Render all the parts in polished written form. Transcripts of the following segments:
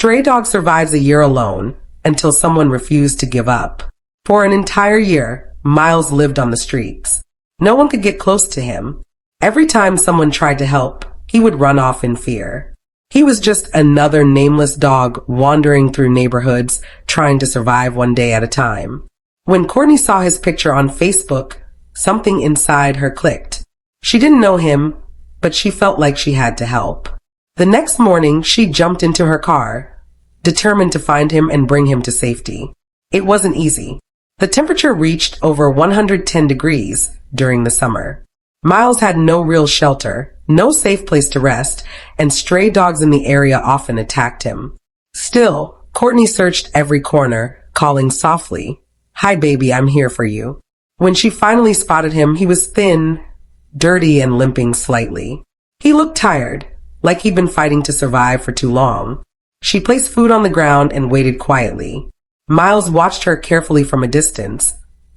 Stray dog survives a year alone until someone refused to give up. For an entire year, Miles lived on the streets. No one could get close to him. Every time someone tried to help, he would run off in fear. He was just another nameless dog wandering through neighborhoods, trying to survive one day at a time. When Courtney saw his picture on Facebook, something inside her clicked. She didn't know him, but she felt like she had to help. The next morning, she jumped into her car, determined to find him and bring him to safety. It wasn't easy. The temperature reached over 110 degrees during the summer. Miles had no real shelter, no safe place to rest, and stray dogs in the area often attacked him. Still, Courtney searched every corner, calling softly, "Hi baby, I'm here for you." When she finally spotted him, he was thin, dirty, and limping slightly. He looked tired, like he'd been fighting to survive for too long. She placed food on the ground and waited quietly. Miles watched her carefully from a distance,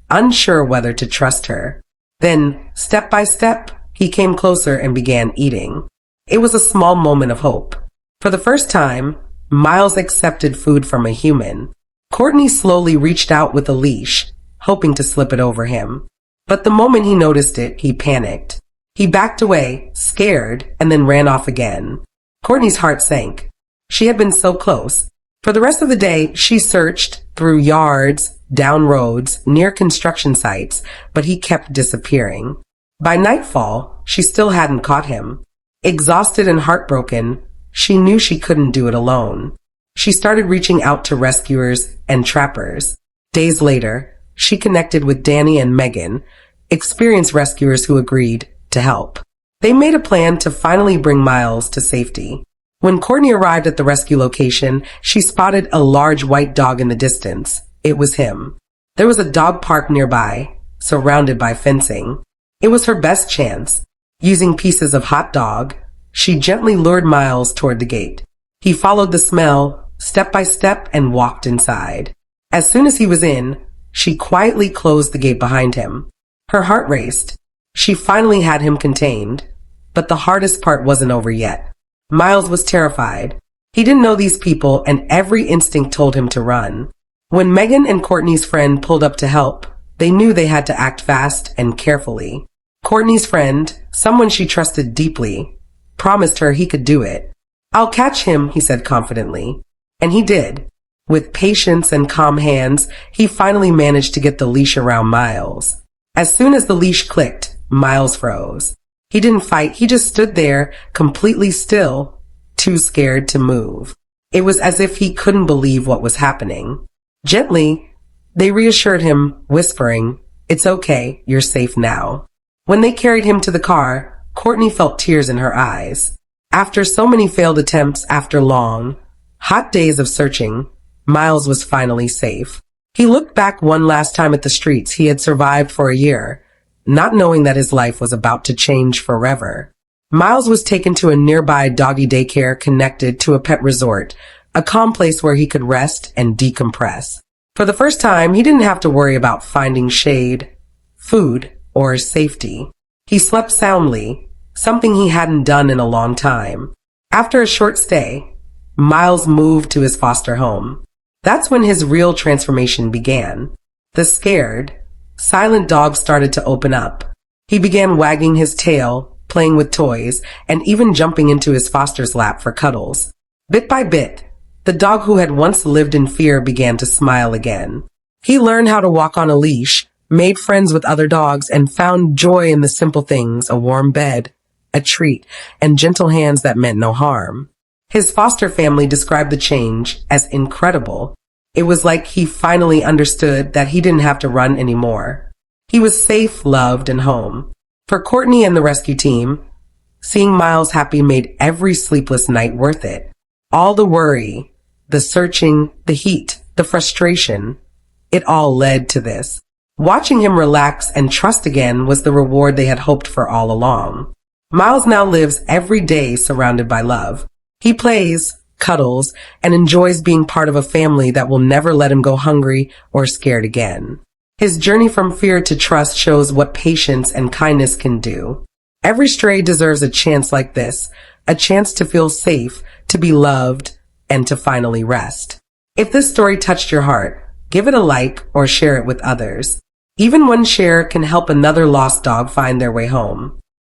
unsure whether to trust her. Then, step by step, he came closer and began eating. It was a small moment of hope. For the first time, Miles accepted food from a human. Courtney slowly reached out with a leash, hoping to slip it over him. But the moment he noticed it, he panicked. He backed away, scared, and then ran off again. Courtney's heart sank. She had been so close. For the rest of the day, she searched through yards, down roads, near construction sites, but he kept disappearing. By nightfall, she still hadn't caught him. Exhausted and heartbroken, she knew she couldn't do it alone. She started reaching out to rescuers and trappers. Days later, she connected with Danny and Megan, experienced rescuers who agreed to help. They made a plan to finally bring Miles to safety. When Courtney arrived at the rescue location, she spotted a large white dog in the distance. It was him. There was a dog park nearby, surrounded by fencing. It was her best chance. Using pieces of hot dog, she gently lured Miles toward the gate. He followed the smell, step by step, and walked inside. As soon as he was in, she quietly closed the gate behind him. Her heart raced. She finally had him contained, but the hardest part wasn't over yet. Miles was terrified. He didn't know these people, and every instinct told him to run. When Megan and Courtney's friend pulled up to help, they knew they had to act fast and carefully. Courtney's friend, someone she trusted deeply, promised her he could do it. "I'll catch him," he said confidently. And he did. With patience and calm hands, he finally managed to get the leash around Miles. As soon as the leash clicked, Miles froze. He didn't fight, he just stood there, completely still, too scared to move. It was as if he couldn't believe what was happening. Gently, they reassured him, whispering, "It's okay, you're safe now." When they carried him to the car, Courtney felt tears in her eyes. After so many failed attempts, after long, hot days of searching, Miles was finally safe. He looked back one last time at the streets he had survived for a year, not knowing that his life was about to change forever. Miles was taken to a nearby doggy daycare connected to a pet resort, a calm place where he could rest and decompress. For the first time, he didn't have to worry about finding shade, food, or safety. He slept soundly, something he hadn't done in a long time. After a short stay, Miles moved to his foster home. That's when his real transformation began. The scared, silent dog started to open up. He began wagging his tail, playing with toys, and even jumping into his foster's lap for cuddles. Bit by bit, the dog who had once lived in fear began to smile again. He learned how to walk on a leash, made friends with other dogs, and found joy in the simple things: a warm bed, a treat, and gentle hands that meant no harm. His foster family described the change as incredible. It was like he finally understood that he didn't have to run anymore. He was safe, loved, and home. For Courtney and the rescue team, seeing Miles happy made every sleepless night worth it. All the worry, the searching, the heat, the frustration, it all led to this. Watching him relax and trust again was the reward they had hoped for all along. Miles now lives every day surrounded by love. He plays, cuddles, and enjoys being part of a family that will never let him go hungry or scared again. His journey from fear to trust shows what patience and kindness can do. Every stray deserves a chance like this, a chance to feel safe, to be loved, and to finally rest. If this story touched your heart, give it a like or share it with others. Even one share can help another lost dog find their way home.